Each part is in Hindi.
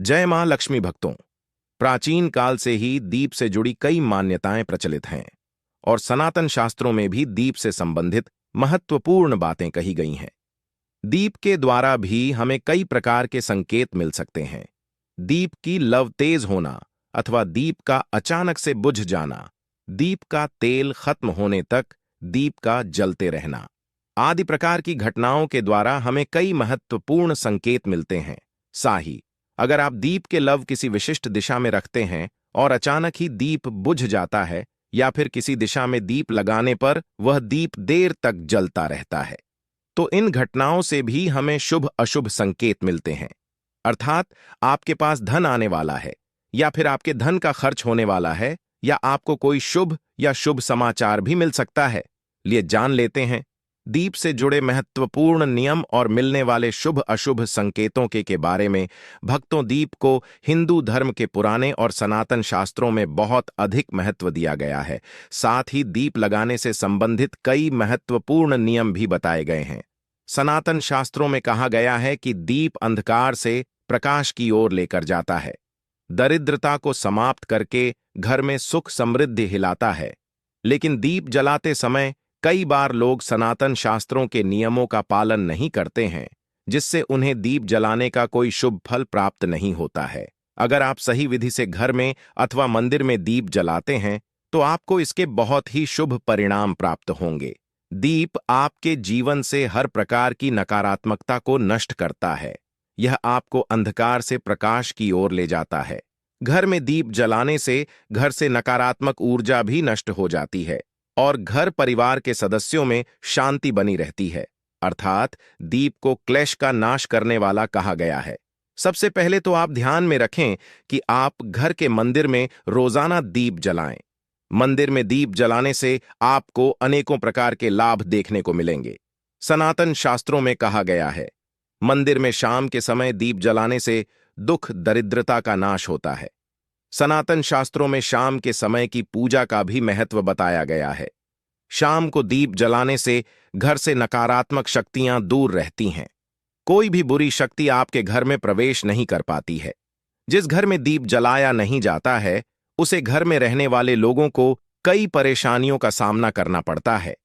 जय मां लक्ष्मी भक्तों। प्राचीन काल से ही दीप से जुड़ी कई मान्यताएं प्रचलित हैं और सनातन शास्त्रों में भी दीप से संबंधित महत्वपूर्ण बातें कही गई हैं। दीप के द्वारा भी हमें कई प्रकार के संकेत मिल सकते हैं। दीप की लौ तेज होना अथवा दीप का अचानक से बुझ जाना, दीप का तेल खत्म होने तक दीप का जलते रहना आदि प्रकार की घटनाओं के द्वारा हमें कई महत्वपूर्ण संकेत मिलते हैं। साही अगर आप दीप के लव किसी विशिष्ट दिशा में रखते हैं और अचानक ही दीप बुझ जाता है या फिर किसी दिशा में दीप लगाने पर वह दीप देर तक जलता रहता है, तो इन घटनाओं से भी हमें शुभ अशुभ संकेत मिलते हैं। अर्थात आपके पास धन आने वाला है या फिर आपके धन का खर्च होने वाला है या आपको कोई शुभ या शुभ समाचार भी मिल सकता है। लिए जान लेते हैं दीप से जुड़े महत्वपूर्ण नियम और मिलने वाले शुभ अशुभ संकेतों के बारे में। भक्तों, दीप को हिंदू धर्म के पुराने और सनातन शास्त्रों में बहुत अधिक महत्व दिया गया है। साथ ही दीप लगाने से संबंधित कई महत्वपूर्ण नियम भी बताए गए हैं। सनातन शास्त्रों में कहा गया है कि दीप अंधकार से प्रकाश की ओर लेकर जाता है, दरिद्रता को समाप्त करके घर में सुख समृद्धि हिलाता है। लेकिन दीप जलाते समय कई बार लोग सनातन शास्त्रों के नियमों का पालन नहीं करते हैं, जिससे उन्हें दीप जलाने का कोई शुभ फल प्राप्त नहीं होता है। अगर आप सही विधि से घर में अथवा मंदिर में दीप जलाते हैं तो आपको इसके बहुत ही शुभ परिणाम प्राप्त होंगे। दीप आपके जीवन से हर प्रकार की नकारात्मकता को नष्ट करता है। यह आपको अंधकार से प्रकाश की ओर ले जाता है। घर में दीप जलाने से घर से नकारात्मक ऊर्जा भी नष्ट हो जाती है और घर परिवार के सदस्यों में शांति बनी रहती है। अर्थात दीप को क्लेश का नाश करने वाला कहा गया है। सबसे पहले तो आप ध्यान में रखें कि आप घर के मंदिर में रोजाना दीप जलाएं। मंदिर में दीप जलाने से आपको अनेकों प्रकार के लाभ देखने को मिलेंगे। सनातन शास्त्रों में कहा गया है, मंदिर में शाम के समय दीप जलाने से दुख दरिद्रता का नाश होता है। सनातन शास्त्रों में शाम के समय की पूजा का भी महत्व बताया गया है। शाम को दीप जलाने से घर से नकारात्मक शक्तियां दूर रहती हैं। कोई भी बुरी शक्ति आपके घर में प्रवेश नहीं कर पाती है। जिस घर में दीप जलाया नहीं जाता है उसे घर में रहने वाले लोगों को कई परेशानियों का सामना करना पड़ता है।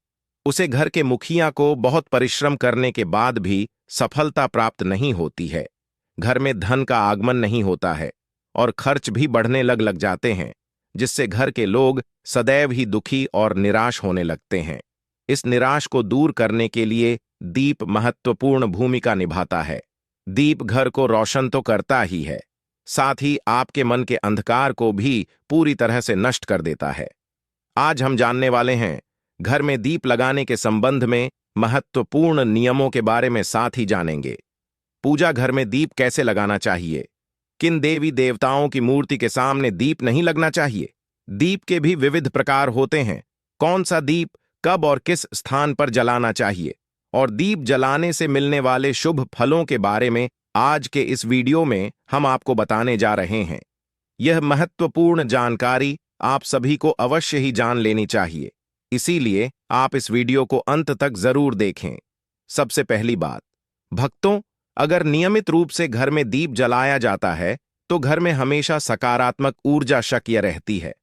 उसे घर के मुखिया को बहुत परिश्रम करने के बाद भी सफलता प्राप्त नहीं होती है। घर में धन का आगमन नहीं होता है और खर्च भी बढ़ने लग जाते हैं, जिससे घर के लोग सदैव ही दुखी और निराश होने लगते हैं। इस निराश को दूर करने के लिए दीप महत्वपूर्ण भूमिका निभाता है। दीप घर को रोशन तो करता ही है, साथ ही आपके मन के अंधकार को भी पूरी तरह से नष्ट कर देता है। आज हम जानने वाले हैं घर में दीप लगाने के संबंध में महत्वपूर्ण नियमों के बारे में, साथ ही जानेंगे पूजा घर में दीप कैसे लगाना चाहिए, किन देवी देवताओं की मूर्ति के सामने दीप नहीं लगना चाहिए, दीप के भी विविध प्रकार होते हैं, कौन सा दीप कब और किस स्थान पर जलाना चाहिए, और दीप जलाने से मिलने वाले शुभ फलों के बारे में आज के इस वीडियो में हम आपको बताने जा रहे हैं। यह महत्वपूर्ण जानकारी आप सभी को अवश्य ही जान लेनी चाहिए, इसीलिए आप इस वीडियो को अंत तक जरूर देखें। सबसे पहली बात, भक्तों, अगर नियमित रूप से घर में दीप जलाया जाता है तो घर में हमेशा सकारात्मक ऊर्जा सक्रिय रहती है।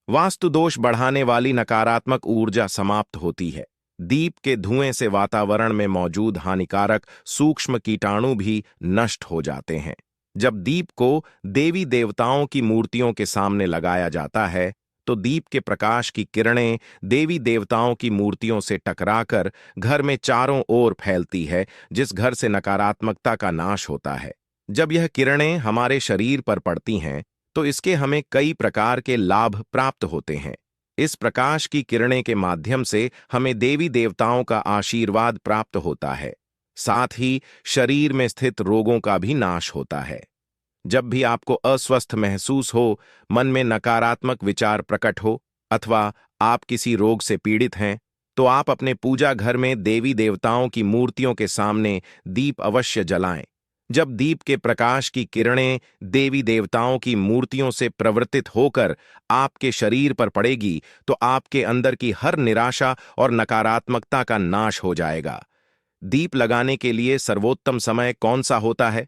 वास्तु दोष बढ़ाने वाली नकारात्मक ऊर्जा समाप्त होती है। दीप के धुएं से वातावरण में मौजूद हानिकारक सूक्ष्म कीटाणु भी नष्ट हो जाते हैं। जब दीप को देवी देवताओं की मूर्तियों के सामने लगाया जाता है तो दीप के प्रकाश की किरणें देवी देवताओं की मूर्तियों से टकराकर घर में चारों ओर फैलती है, जिस घर से नकारात्मकता का नाश होता है। जब यह किरणें हमारे शरीर पर पड़ती हैं तो इसके हमें कई प्रकार के लाभ प्राप्त होते हैं। इस प्रकाश की किरणें के माध्यम से हमें देवी देवताओं का आशीर्वाद प्राप्त होता है। साथ ही शरीर में स्थित रोगों का भी नाश होता है। जब भी आपको अस्वस्थ महसूस हो, मन में नकारात्मक विचार प्रकट हो अथवा आप किसी रोग से पीड़ित हैं, तो आप अपने पूजा घर में देवी देवताओं की मूर्तियों के सामने दीप अवश्य जलाएं। जब दीप के प्रकाश की किरणें देवी देवताओं की मूर्तियों से प्रवर्तित होकर आपके शरीर पर पड़ेगी तो आपके अंदर की हर निराशा और नकारात्मकता का नाश हो जाएगा। दीप लगाने के लिए सर्वोत्तम समय कौन सा होता है?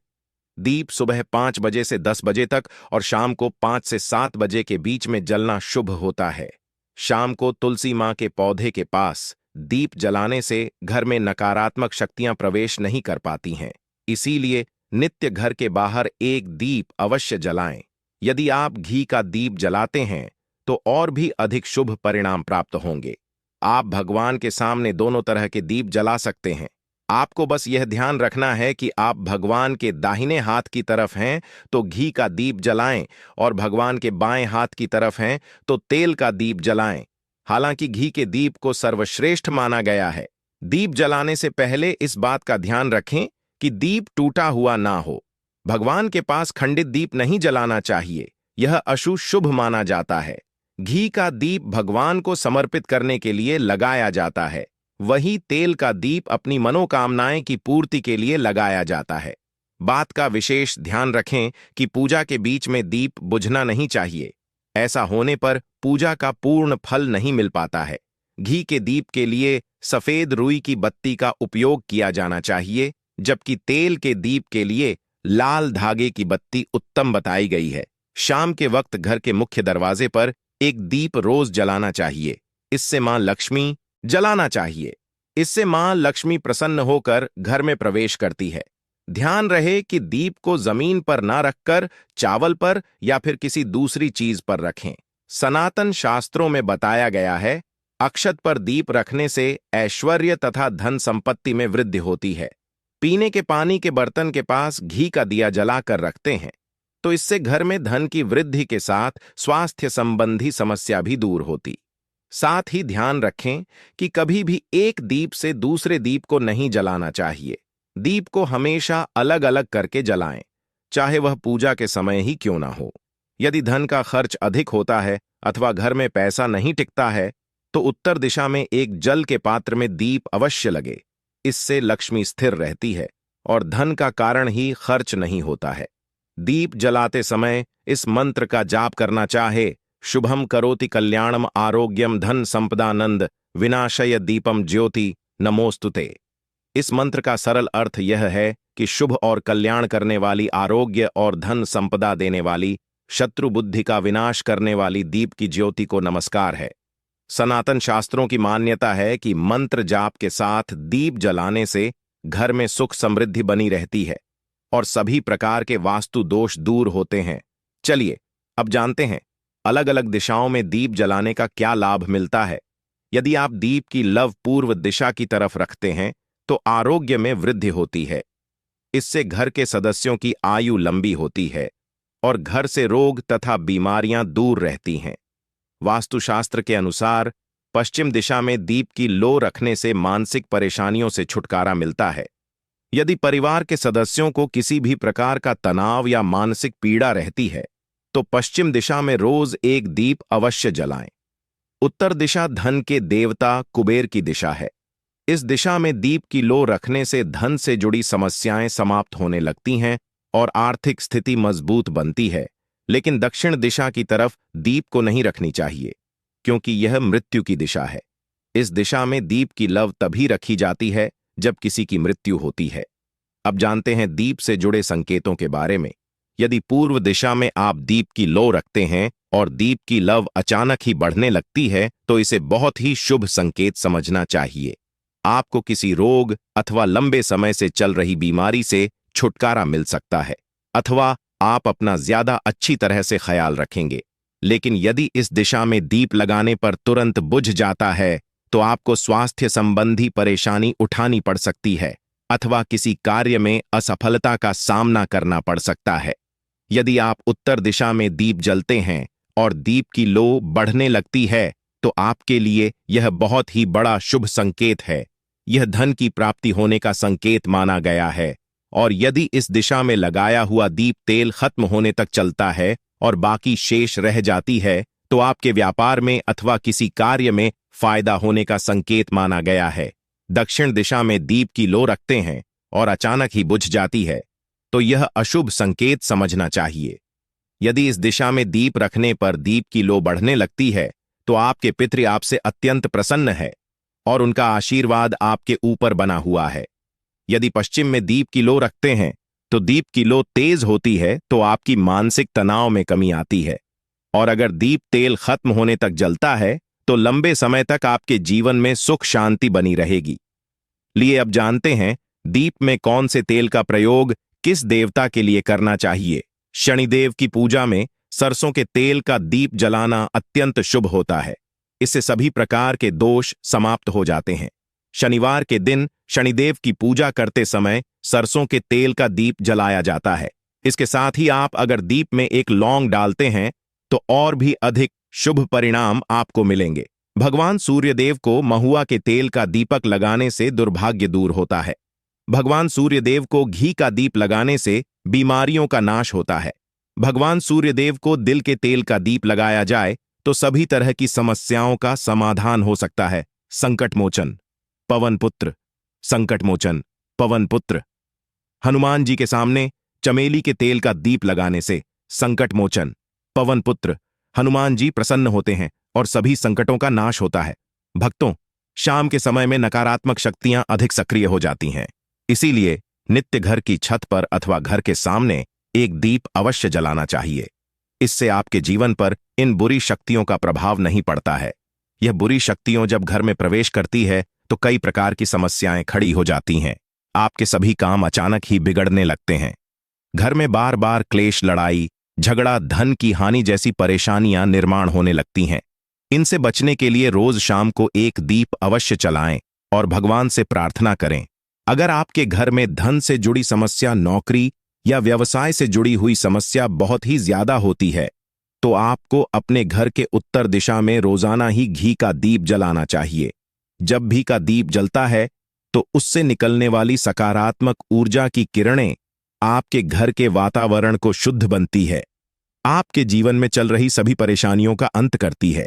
दीप सुबह 5 बजे से 10 बजे तक और शाम को 5 से 7 बजे के बीच में जलना शुभ होता है। शाम को तुलसी माँ के पौधे के पास दीप जलाने से घर में नकारात्मक शक्तियां प्रवेश नहीं कर पाती हैं। इसीलिए नित्य घर के बाहर एक दीप अवश्य जलाएं। यदि आप घी का दीप जलाते हैं तो और भी अधिक शुभ परिणाम प्राप्त होंगे। आप भगवान के सामने दोनों तरह के दीप जला सकते हैं। आपको बस यह ध्यान रखना है कि आप भगवान के दाहिने हाथ की तरफ हैं तो घी का दीप जलाएं और भगवान के बाएं हाथ की तरफ हैं तो तेल का दीप जलाएं। हालांकि घी के दीप को सर्वश्रेष्ठ माना गया है। दीप जलाने से पहले इस बात का ध्यान रखें कि दीप टूटा हुआ ना हो। भगवान के पास खंडित दीप नहीं जलाना चाहिए, यह अशुभ माना जाता है। घी का दीप भगवान को समर्पित करने के लिए लगाया जाता है, वही तेल का दीप अपनी मनोकामनाएं की पूर्ति के लिए लगाया जाता है। बात का विशेष ध्यान रखें कि पूजा के बीच में दीप बुझना नहीं चाहिए। ऐसा होने पर पूजा का पूर्ण फल नहीं मिल पाता है। घी के दीप के लिए सफेद रुई की बत्ती का उपयोग किया जाना चाहिए, जबकि तेल के दीप के लिए लाल धागे की बत्ती उत्तम बताई गई है। शाम के वक्त घर के मुख्य दरवाजे पर एक दीप रोज जलाना चाहिए। इससे मां लक्ष्मी जलाना चाहिए। इससे मां लक्ष्मी प्रसन्न होकर घर में प्रवेश करती है। ध्यान रहे कि दीप को जमीन पर ना रखकर चावल पर या फिर किसी दूसरी चीज पर रखें। सनातन शास्त्रों में बताया गया है, अक्षत पर दीप रखने से ऐश्वर्य तथा धन संपत्ति में वृद्धि होती है। पीने के पानी के बर्तन के पास घी का दिया जलाकर रखते हैं तो इससे घर में धन की वृद्धि के साथ स्वास्थ्य संबंधी समस्या भी दूर होती। साथ ही ध्यान रखें कि कभी भी एक दीप से दूसरे दीप को नहीं जलाना चाहिए। दीप को हमेशा अलग अलग करके जलाएं, चाहे वह पूजा के समय ही क्यों ना हो। यदि धन का खर्च अधिक होता है अथवा घर में पैसा नहीं टिकता है तो उत्तर दिशा में एक जल के पात्र में दीप अवश्य लगे। इससे लक्ष्मी स्थिर रहती है और धन का कारण ही खर्च नहीं होता है। दीप जलाते समय इस मंत्र का जाप करना चाहे, शुभम करोति कल्याणम आरोग्यम धन संपदानंद विनाशय दीपम ज्योति नमोस्तुते। इस मंत्र का सरल अर्थ यह है कि शुभ और कल्याण करने वाली, आरोग्य और धन संपदा देने वाली, शत्रु बुद्धि का विनाश करने वाली दीप की ज्योति को नमस्कार है। सनातन शास्त्रों की मान्यता है कि मंत्र जाप के साथ दीप जलाने से घर में सुख समृद्धि बनी रहती है और सभी प्रकार के वास्तु दोष दूर होते हैं। चलिए अब जानते हैं अलग अलग दिशाओं में दीप जलाने का क्या लाभ मिलता है। यदि आप दीप की लव पूर्व दिशा की तरफ रखते हैं तो आरोग्य में वृद्धि होती है। इससे घर के सदस्यों की आयु लंबी होती है और घर से रोग तथा बीमारियां दूर रहती हैं। वास्तुशास्त्र के अनुसार पश्चिम दिशा में दीप की लो रखने से मानसिक परेशानियों से छुटकारा मिलता है। यदि परिवार के सदस्यों को किसी भी प्रकार का तनाव या मानसिक पीड़ा रहती है तो पश्चिम दिशा में रोज एक दीप अवश्य जलाएं। उत्तर दिशा धन के देवता कुबेर की दिशा है। इस दिशा में दीप की लो रखने से धन से जुड़ी समस्याएं समाप्त होने लगती हैं और आर्थिक स्थिति मजबूत बनती है। लेकिन दक्षिण दिशा की तरफ दीप को नहीं रखनी चाहिए क्योंकि यह मृत्यु की दिशा है। इस दिशा में दीप की लव तभी रखी जाती है जब किसी की मृत्यु होती है। अब जानते हैं दीप से जुड़े संकेतों के बारे में। यदि पूर्व दिशा में आप दीप की लो रखते हैं और दीप की लव अचानक ही बढ़ने लगती है तो इसे बहुत ही शुभ संकेत समझना चाहिए। आपको किसी रोग अथवा लंबे समय से चल रही बीमारी से छुटकारा मिल सकता है अथवा आप अपना ज्यादा अच्छी तरह से ख्याल रखेंगे। लेकिन यदि इस दिशा में दीप लगाने पर तुरंत बुझ जाता है तो आपको स्वास्थ्य संबंधी परेशानी उठानी पड़ सकती है अथवा किसी कार्य में असफलता का सामना करना पड़ सकता है। यदि आप उत्तर दिशा में दीप जलते हैं और दीप की लो बढ़ने लगती है तो आपके लिए यह बहुत ही बड़ा शुभ संकेत है। यह धन की प्राप्ति होने का संकेत माना गया है। और यदि इस दिशा में लगाया हुआ दीप तेल खत्म होने तक चलता है और बाकी शेष रह जाती है तो आपके व्यापार में अथवा किसी कार्य में फायदा होने का संकेत माना गया है। दक्षिण दिशा में दीप की लो रखते हैं और अचानक ही बुझ जाती है तो यह अशुभ संकेत समझना चाहिए। यदि इस दिशा में दीप रखने पर दीप की लो बढ़ने लगती है तो आपके पितृ आपसे अत्यंत प्रसन्न है और उनका आशीर्वाद आपके ऊपर बना हुआ है। यदि पश्चिम में दीप की लो रखते हैं तो दीप की लो तेज होती है तो आपकी मानसिक तनाव में कमी आती है। और अगर दीप तेल खत्म होने तक जलता है तो लंबे समय तक आपके जीवन में सुख शांति बनी रहेगी। लिए अब जानते हैं दीप में कौन से तेल का प्रयोग किस देवता के लिए करना चाहिए। शनिदेव की पूजा में सरसों के तेल का दीप जलाना अत्यंत शुभ होता है। इससे सभी प्रकार के दोष समाप्त हो जाते हैं। शनिवार के दिन शनिदेव की पूजा करते समय सरसों के तेल का दीप जलाया जाता है। इसके साथ ही आप अगर दीप में एक लौंग डालते हैं तो और भी अधिक शुभ परिणाम आपको मिलेंगे। भगवान सूर्यदेव को महुआ के तेल का दीपक लगाने से दुर्भाग्य दूर होता है। भगवान सूर्यदेव को घी का दीप लगाने से बीमारियों का नाश होता है। भगवान सूर्यदेव को दिल के तेल का दीप लगाया जाए तो सभी तरह की समस्याओं का समाधान हो सकता है। संकट मोचन पवन पुत्र, संकट मोचन पवन पुत्र। हनुमान जी के सामने चमेली के तेल का दीप लगाने से संकट मोचन पवन पुत्र हनुमान जी प्रसन्न होते हैं और सभी संकटों का नाश होता है। भक्तों, शाम के समय में नकारात्मक शक्तियां अधिक सक्रिय हो जाती हैं। इसीलिए नित्य घर की छत पर अथवा घर के सामने एक दीप अवश्य जलाना चाहिए। इससे आपके जीवन पर इन बुरी शक्तियों का प्रभाव नहीं पड़ता है। यह बुरी शक्तियों जब घर में प्रवेश करती है तो कई प्रकार की समस्याएं खड़ी हो जाती हैं। आपके सभी काम अचानक ही बिगड़ने लगते हैं। घर में बार बार क्लेश, लड़ाई झगड़ा, धन की हानि जैसी परेशानियां निर्माण होने लगती हैं। इनसे बचने के लिए रोज शाम को एक दीप अवश्य जलाएं और भगवान से प्रार्थना करें। अगर आपके घर में धन से जुड़ी समस्या, नौकरी या व्यवसाय से जुड़ी हुई समस्या बहुत ही ज्यादा होती है तो आपको अपने घर के उत्तर दिशा में रोजाना ही घी का दीप जलाना चाहिए। जब भी का दीप जलता है तो उससे निकलने वाली सकारात्मक ऊर्जा की किरणें आपके घर के वातावरण को शुद्ध बनती है, आपके जीवन में चल रही सभी परेशानियों का अंत करती है।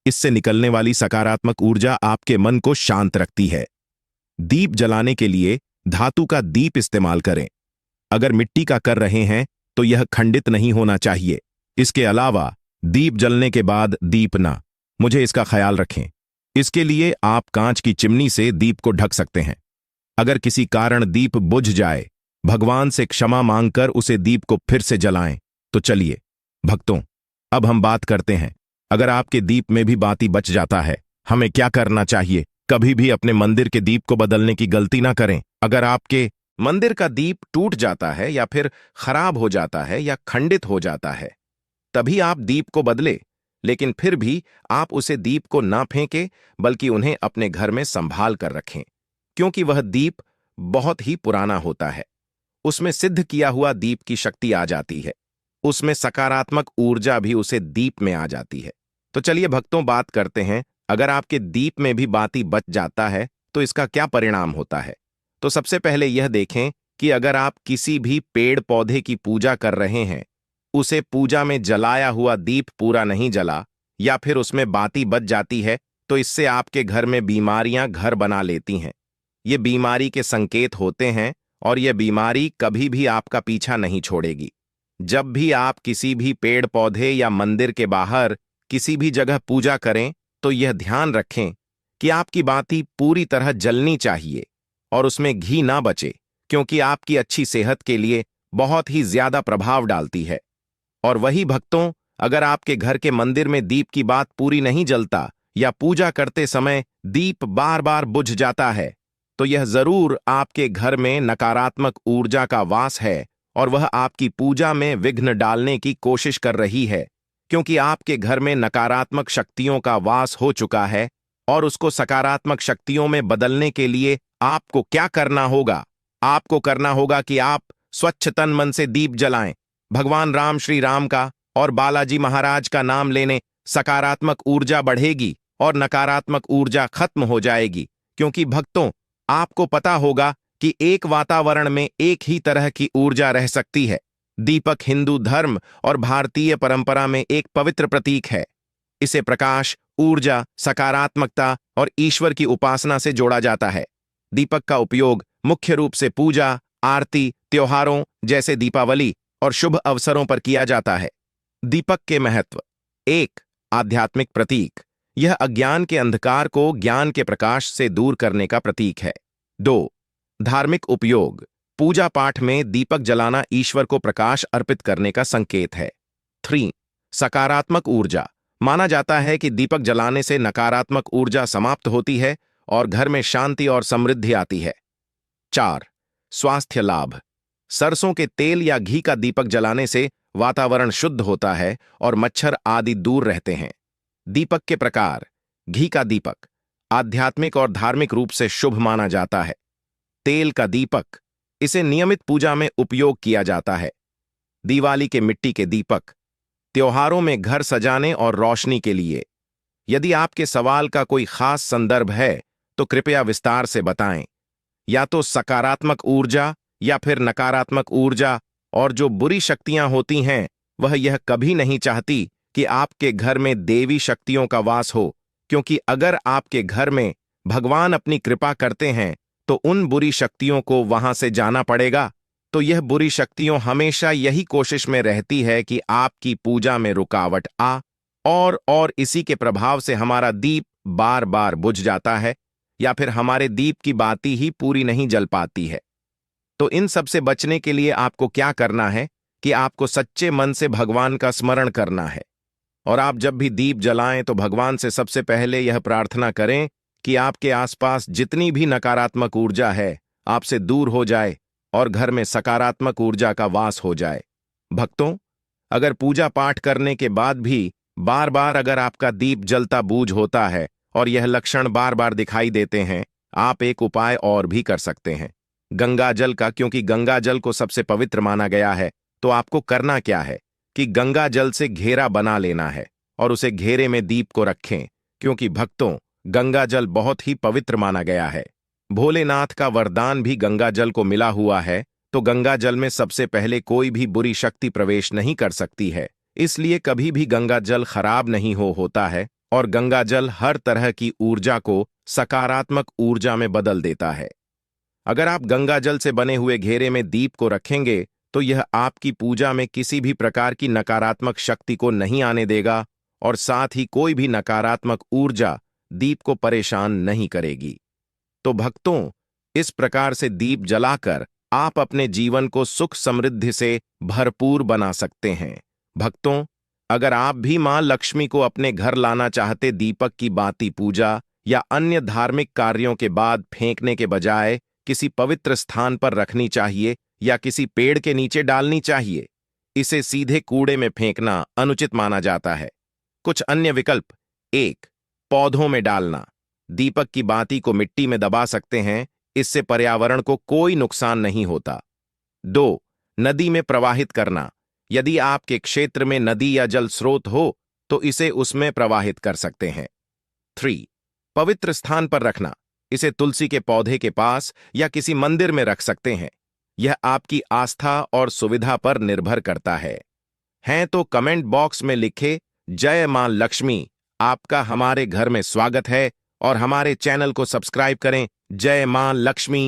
इससे निकलने वाली सकारात्मक ऊर्जा आपके मन को शांत रखती है। दीप जलाने के लिए धातु का दीप इस्तेमाल करें। अगर मिट्टी का कर रहे हैं तो यह खंडित नहीं होना चाहिए। इसके अलावा दीप जलने के बाद दीप न मुझे इसका ख्याल रखें। इसके लिए आप कांच की चिमनी से दीप को ढक सकते हैं। अगर किसी कारण दीप बुझ जाए, भगवान से क्षमा मांगकर उसे दीप को फिर से जलाएं। तो चलिए भक्तों, अब हम बात करते हैं अगर आपके दीप में भी बाती बच जाता है, हमें क्या करना चाहिए। कभी भी अपने मंदिर के दीप को बदलने की गलती ना करें। अगर आपके मंदिर का दीप टूट जाता है या फिर खराब हो जाता है या खंडित हो जाता है, तभी आप दीप को बदले। लेकिन फिर भी आप उसे दीप को ना फेंके, बल्कि उन्हें अपने घर में संभाल कर रखें, क्योंकि वह दीप बहुत ही पुराना होता है। उसमें सिद्ध किया हुआ दीप की शक्ति आ जाती है। उसमें सकारात्मक ऊर्जा भी उसे दीप में आ जाती है। तो चलिए भक्तों, बात करते हैं अगर आपके दीप में भी बाती बच जाता है तो इसका क्या परिणाम होता है। तो सबसे पहले यह देखें कि अगर आप किसी भी पेड़ पौधे की पूजा कर रहे हैं, उसे पूजा में जलाया हुआ दीप पूरा नहीं जला या फिर उसमें बाती बच जाती है तो इससे आपके घर में बीमारियां घर बना लेती हैं। ये बीमारी के संकेत होते हैं और यह बीमारी कभी भी आपका पीछा नहीं छोड़ेगी। जब भी आप किसी भी पेड़ पौधे या मंदिर के बाहर किसी भी जगह पूजा करें तो यह ध्यान रखें कि आपकी बाती पूरी तरह जलनी चाहिए और उसमें घी ना बचे, क्योंकि आपकी अच्छी सेहत के लिए बहुत ही ज्यादा प्रभाव डालती है। और वही भक्तों, अगर आपके घर के मंदिर में दीप की बात पूरी नहीं जलता या पूजा करते समय दीप बार बार बुझ जाता है तो यह जरूर आपके घर में नकारात्मक ऊर्जा का वास है और वह आपकी पूजा में विघ्न डालने की कोशिश कर रही है, क्योंकि आपके घर में नकारात्मक शक्तियों का वास हो चुका है। और उसको सकारात्मक शक्तियों में बदलने के लिए आपको क्या करना होगा? आपको करना होगा कि आप स्वच्छ तन मन से दीप जलाएं। भगवान राम, श्री राम का और बालाजी महाराज का नाम लेने सकारात्मक ऊर्जा बढ़ेगी और नकारात्मक ऊर्जा खत्म हो जाएगी। क्योंकि भक्तों, आपको पता होगा कि एक वातावरण में एक ही तरह की ऊर्जा रह सकती है। दीपक हिंदू धर्म और भारतीय परंपरा में एक पवित्र प्रतीक है। इसे प्रकाश, ऊर्जा, सकारात्मकता और ईश्वर की उपासना से जोड़ा जाता है। दीपक का उपयोग मुख्य रूप से पूजा, आरती, त्योहारों जैसे दीपावली और शुभ अवसरों पर किया जाता है। दीपक के महत्व: 1. आध्यात्मिक प्रतीक। यह अज्ञान के अंधकार को ज्ञान के प्रकाश से दूर करने का प्रतीक है। 2. धार्मिक उपयोग। पूजा पाठ में दीपक जलाना ईश्वर को प्रकाश अर्पित करने का संकेत है। 3. सकारात्मक ऊर्जा। माना जाता है कि दीपक जलाने से नकारात्मक ऊर्जा समाप्त होती है और घर में शांति और समृद्धि आती है। 4. स्वास्थ्य लाभ। सरसों के तेल या घी का दीपक जलाने से वातावरण शुद्ध होता है और मच्छर आदि दूर रहते हैं। दीपक के प्रकार। घी का दीपक आध्यात्मिक और धार्मिक रूप से शुभ माना जाता है। तेल का दीपक, इसे नियमित पूजा में उपयोग किया जाता है। दिवाली के मिट्टी के दीपक, त्योहारों में घर सजाने और रोशनी के लिए। यदि आपके सवाल का कोई खास संदर्भ है तो कृपया विस्तार से बताएं। या तो सकारात्मक ऊर्जा या फिर नकारात्मक ऊर्जा, और जो बुरी शक्तियां होती हैं वह यह कभी नहीं चाहती कि आपके घर में देवी शक्तियों का वास हो, क्योंकि अगर आपके घर में भगवान अपनी कृपा करते हैं तो उन बुरी शक्तियों को वहां से जाना पड़ेगा। तो यह बुरी शक्तियों हमेशा यही कोशिश में रहती है कि आपकी पूजा में रुकावट आ, और इसी के प्रभाव से हमारा दीप बार बार बुझ जाता है या फिर हमारे दीप की बाती ही पूरी नहीं जल पाती है। तो इन सब से बचने के लिए आपको क्या करना है कि आपको सच्चे मन से भगवान का स्मरण करना है, और आप जब भी दीप जलाएं तो भगवान से सबसे पहले यह प्रार्थना करें कि आपके आसपास जितनी भी नकारात्मक ऊर्जा है आपसे दूर हो जाए और घर में सकारात्मक ऊर्जा का वास हो जाए। भक्तों, अगर पूजा पाठ करने के बाद भी बार बार अगर आपका दीप जलता बूझ होता है और यह लक्षण बार बार दिखाई देते हैं, आप एक उपाय और भी कर सकते हैं, गंगा जल का। क्योंकि गंगा जल को सबसे पवित्र माना गया है, तो आपको करना क्या है कि गंगा जल से घेरा बना लेना है और उसे घेरे में दीप को रखें, क्योंकि भक्तों, गंगा जल बहुत ही पवित्र माना गया है। भोलेनाथ का वरदान भी गंगा जल को मिला हुआ है, तो गंगा जल में सबसे पहले कोई भी बुरी शक्ति प्रवेश नहीं कर सकती है। इसलिए कभी भी गंगा जल खराब नहीं होता है, और गंगा जल हर तरह की ऊर्जा को सकारात्मक ऊर्जा में बदल देता है। अगर आप गंगा जल से बने हुए घेरे में दीप को रखेंगे तो यह आपकी पूजा में किसी भी प्रकार की नकारात्मक शक्ति को नहीं आने देगा, और साथ ही कोई भी नकारात्मक ऊर्जा दीप को परेशान नहीं करेगी। तो भक्तों, इस प्रकार से दीप जलाकर आप अपने जीवन को सुख समृद्धि से भरपूर बना सकते हैं। भक्तों, अगर आप भी मां लक्ष्मी को अपने घर लाना चाहते, दीपक की बाती पूजा या अन्य धार्मिक कार्यों के बाद फेंकने के बजाय किसी पवित्र स्थान पर रखनी चाहिए या किसी पेड़ के नीचे डालनी चाहिए। इसे सीधे कूड़े में फेंकना अनुचित माना जाता है। कुछ अन्य विकल्प: 1. पौधों में डालना। दीपक की बाती को मिट्टी में दबा सकते हैं, इससे पर्यावरण को कोई नुकसान नहीं होता। 2. नदी में प्रवाहित करना। यदि आपके क्षेत्र में नदी या जल स्रोत हो तो इसे उसमें प्रवाहित कर सकते हैं। 3. पवित्र स्थान पर रखना। इसे तुलसी के पौधे के पास या किसी मंदिर में रख सकते हैं। यह आपकी आस्था और सुविधा पर निर्भर करता है। हैं तो कमेंट बॉक्स में लिखे जय मां लक्ष्मी। आपका हमारे घर में स्वागत है, और हमारे चैनल को सब्सक्राइब करें। जय मां लक्ष्मी।